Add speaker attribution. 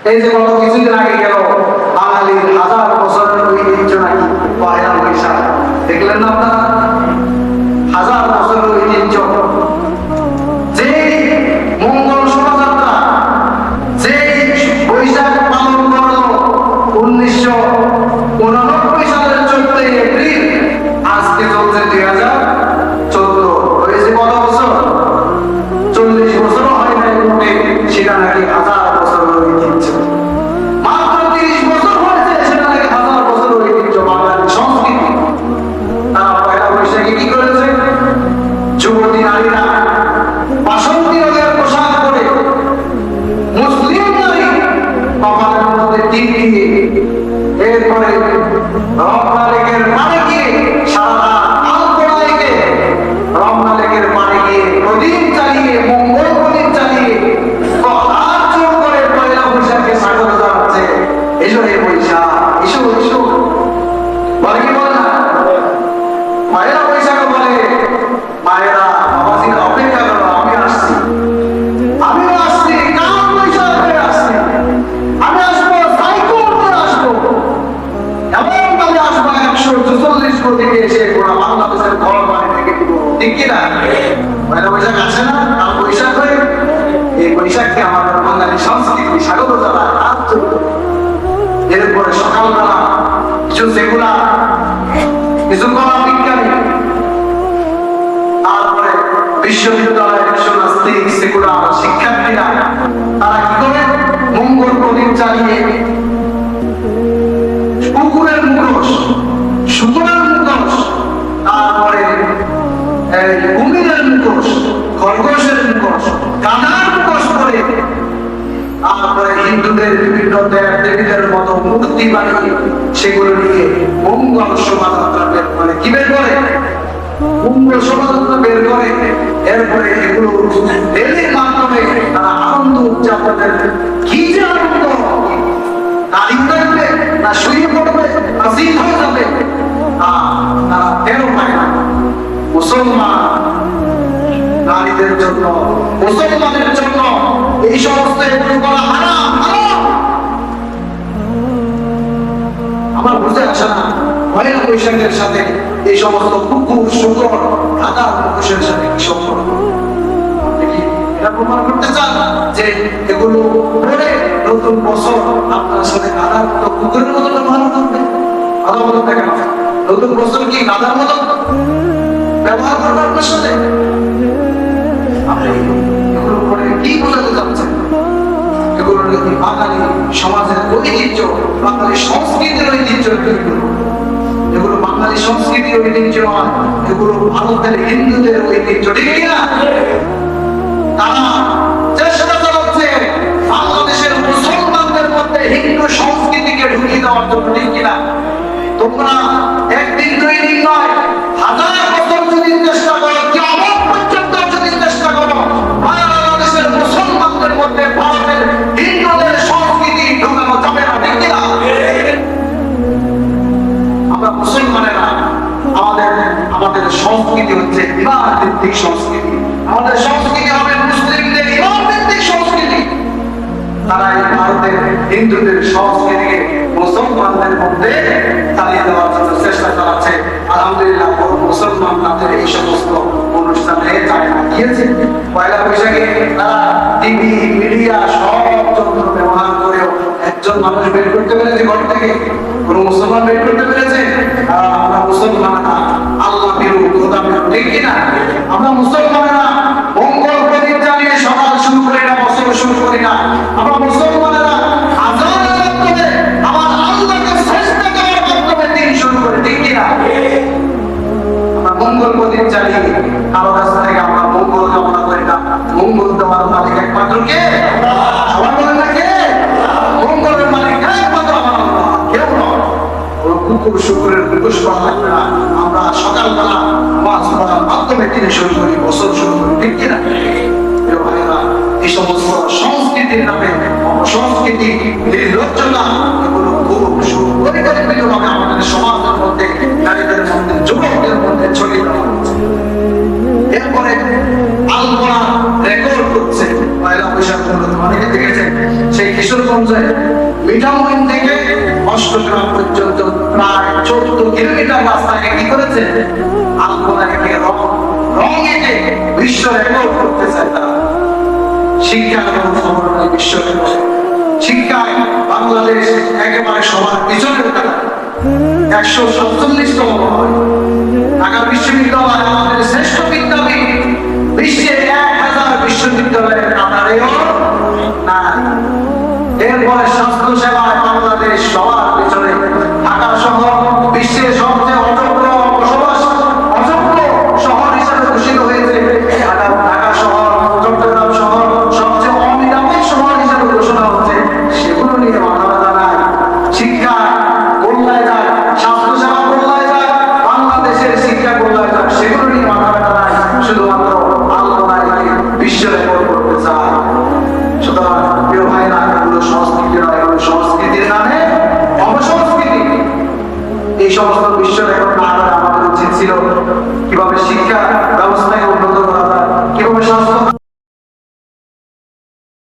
Speaker 1: এই যে গত কিছুদিন আগে গেল বাঙালির হাজার বছরের ঐতিহ্য নাকি পয়লা বৈশাখ, দেখলেন না আপনারা? হাজার বছরের ঐতিহ্য, যে মঙ্গল শোভাযাত্রা, যে বৈশাখ পালন করলো 1989 সালের 14 এপ্রিল, আজকে চলছে 2014, হয়েছে কত বছর? 40 বছরও হয় নাই মোটে, সেটা নাকি হাজার বছরের ঐতিহ্য। মাত্র 30 বছর হয়েছে, সেটা নাকি হাজার বছরের ঐতিহ্য বাঙালি সংস্কৃতি। তারা পয়লা বৈশাখে কি করেছে? যুবতী নারীরা বাসন্তী রঙের পোশাক পরে, মুসলিম নারী কপালের মধ্যে টিপ দিয়ে, এরপরে রমনা লেকের পাড়ে গিয়ে সারা আলপনাইকে রমনা লেকের পাড়ে গিয়ে প্রদীপ চালিয়ে, মঙ্গল প্রদীপ চালিয়ে হাত জোড় করে পয়লা বৈশাখকে স্বাগত জানাচ্ছে। এসো হে বৈশাখ, এসো এসো, বলে কি বলে না? পয়লা বৈশাখ বলে মায়েরা বাবাজিরা অপেক্ষা করো, আমি আসছি, আমিও আসছি, কাল বৈশাখ হয়ে আসছি, আমি আসবো, সাইকেল করে আসবো, এমন ভাবে আসবো 144 কোটি এসে পুরো বাংলাদেশের ঘর বাড়ি থেকে দিব, ঠিক কিনা? পয়লা বৈশাখ আসে না, কাল বৈশাখ হয়ে, এই বৈশাখকে আমাদের বাঙালি সংস্কৃতি স্বাগত জানায়। এরপরে সকালবেলা কিছু সেকুলার, কিছু কলা বিজ্ঞানী, তারপরে বিশ্ববিদ্যালয়ের কিছু নাস্তিক সেকুলার শিক্ষার্থীরা, তারা কি করে? মঙ্গল প্রদীপ চালিয়ে কুকুরের মুখোশ, শুকুরের মুখোশ, তারপরে কুমিরের মুখোশ, খরগোশের মুখোশ, গাধার মুখোশ করে, তারপরে হিন্দুদের বিভিন্ন দেবীদের মতো মূর্তি বানিয়ে সেগুলো নিয়ে মঙ্গল শোভাযাত্রা বের করে। কি বের করে? মঙ্গল শোভাযাত্রা বের করে। এরপরে এগুলো রেলের মাধ্যমে তারা আনন্দ উদযাপনের, কি যে আনন্দ! দাঁড়িয়ে থাকবে না শুয়ে পড়বে না জিদ হয়ে যাবে, তারা টেরও পায় না। মুসলমান নারীদের জন্য, মুসলমানের জন্য এই সমস্ত এগুলো করা হারাম, হারাম। আমার বুঝে আসে না পয়লা বৈশাখের সাথে এই সমস্ত কুকুর, শুকর, গাধার মুখোশের সাথে কি সম্পর্ক? আপনি কি এটা প্রমাণ করতে চান যে এগুলো পরে নতুন বছর আপনার সাথে গাধার মতো, কুকুরের মতো ব্যবহার করবে? কথা বলুন না কেন? নতুন বছর কি গাধার মতো ব্যবহার করবে আপনার সাথে? আপনি এগুলো পরে কি বোঝাতে চাচ্ছেন? এগুলো নাকি বাঙালি সমাজের ঐতিহ্য, বাঙালি সংস্কৃতির ঐতিহ্য। এগুলো বাঙালি সংস্কৃতির ঐতিহ্য নয়, এগুলো ভারতের হিন্দুদের ঐতিহ্য, ঠিক কিনা? তারা চেষ্টা চালাচ্ছে বাংলাদেশের মুসলমানদের মধ্যে হিন্দু সংস্কৃতিকে ঢুকিয়ে দেওয়ার জন্য, ঠিক কিনা? তোমরা একদিন দুই দিন নয়, হাজার বছর যদি চেষ্টা করো, কিয়ামত পর্যন্ত যদি চেষ্টা করো, বাংলাদেশের মুসলমানদের মধ্যে ভারতের হিন্দুদের সংস্কৃতি ঢুকানো যাবে না, ঠিক কিনা? আমরা মুসলমানেরা আমাদের সংস্কৃতি হচ্ছে ইমান ভিত্তিক সংস্কৃতি। আমাদের সংস্কৃতি হবে মুসলিমদের ইমান ভিত্তিক সংস্কৃতি। তারা এই ভারতের হিন্দুদের সংস্কৃতিকে মুসলমানদের মধ্যে চালিয়ে দেওয়ার জন্য চেষ্টা চালাচ্ছে। আলহামদুলিল্লাহ, মুসলমান তাদের এই সমস্ত অনুষ্ঠানে যায় না গিয়েছে। পয়লা বৈশাখে তারা টিভি, মিডিয়া সব যন্ত্র ব্যবহার করেও একজন মানুষ বের করতে পেরেছে ঘর থেকে? কোন মুসলমান বের করতে পেরেছে? আমরা মুসলমানরা আল্লাহ বিরু, খোদা বিরু, ঠিক কিনা? আমরা মুসলমানেরা মঙ্গল প্রদীপ জ্বালিয়ে সকাল শুরু করি না, বছর শুরু করি না। আমরা মুসলমানেরা আযানের মাধ্যমে আমার আল্লাহকে সেজদা করার মাধ্যমে দিন শুরু করি, ঠিক কিনা? আমরা মঙ্গল প্রদীপ জ্বালিয়ে কারো কাছ থেকে আমরা মঙ্গল কামনা করি না। মঙ্গল দেওয়ার মালিক একমাত্র কে? সবাই বলেন না কে? মঙ্গলের মালিক একমাত্র আমার আল্লাহ, কেউ নয়। কুকুর শুকুরের মুখোশ করা লাগবে না। আমরা সকালবেলা নামাজ পড়ার মাধ্যমে দিন শুরু করি, বছর শুরু করি, ঠিক কিনা? এই সমস্ত সংস্কৃতির নামে অপসংস্কৃতি, নির্লজ্জতা, এগুলো খুব সুপরিকল্পিতভাবে আমাদের সমাজের মধ্যে, নারীদের মধ্যে, যুবকদের মধ্যে ছড়িয়ে দেওয়া হচ্ছে। এরপরে আলপনা রেকর্ড করছে পয়লা বৈশাখ, অনেকে দেখেছে সেই কিশোরগঞ্জে মিঠামইন থেকে অষ্টগ্রাম পর্যন্ত প্রায় 14 কিলোমিটার রাস্তাকে কি করেছে আলপনাকে রং এঁকে বিশ্ব রেকর্ড করতে চায় তারা। শিক্ষা এবং সমন্বয় বিশ্ব রেকর্ড, শিক্ষায় বাংলাদেশ একেবারে সবার পিছনে উঠে থাকে। 147তম ঢাকা বিশ্ববিদ্যালয় আমাদের শ্রেষ্ঠ বিদ্যাপীঠ, বিশ্বে 1000 বিশ্ববিদ্যালয়ের কাতারেও নাই। এরপরে স্বাস্থ্য সেবায় বাংলাদেশ সবার পিছনে। ঢাকা শহর বিশ্বের সবচেয়ে অযোগ্য শহর হিসেবে ঘোষিত হয়েছে। ঢাকা শহর, চট্টগ্রাম শহর সবচেয়ে অনিরাপদ শহর হিসেবে ঘোষণা হচ্ছে। সেগুলো নিয়ে মাথা ব্যথা নাই। শিক্ষা গোল্লায় যাক, স্বাস্থ্য সেবা গোল্লায় যাক, বাংলাদেশের শিক্ষা গোল্লায় যাক, সেগুলো নিয়ে মাথা ব্যথা নাই। শুধুমাত্র আল্পনায় বিশ্ব রেকর্ড করতে চায়। সুতরাং প্রিয় ভাইরা, এগুলো সংস্কৃতি নয়, এগুলো সংস্কৃতির নামে অপসংস্কৃতি। এই সমস্ত বিশ্ব